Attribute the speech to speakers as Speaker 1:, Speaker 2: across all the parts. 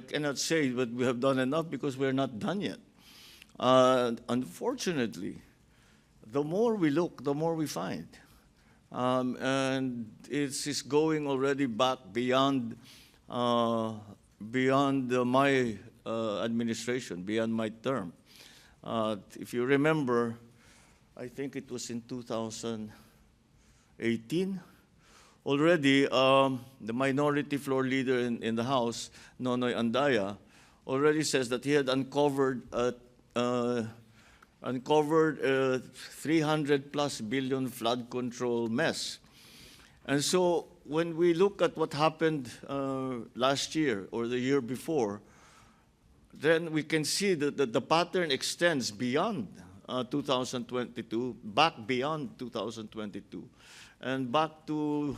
Speaker 1: cannot say that we have done enough because we're not done yet. Unfortunately, the more we look, the more we find. And it's going already back beyond, my administration, beyond my term. If you remember, I think it was in 2018, already the minority floor leader in the House, Nonoy Andaya, already says that he had uncovered 300 plus billion flood control mess. And so when we look at what happened last year or the year before, then we can see that the pattern extends beyond 2022, back beyond 2022, and back to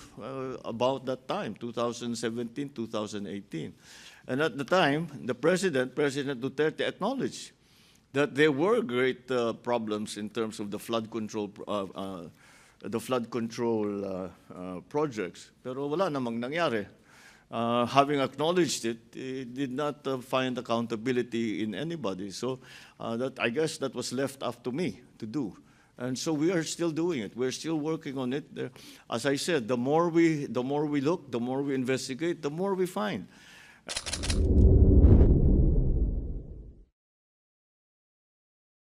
Speaker 1: about that time, 2017, 2018. And at the time, President Duterte, acknowledged that there were great problems in terms of the flood control projects. Pero wala namang nangyari. Having acknowledged it, he did not find accountability in anybody. So I guess that was left up to me to do. And so we are still doing it. We're still working on it. As I said, the more we look, the more we investigate, the more we find.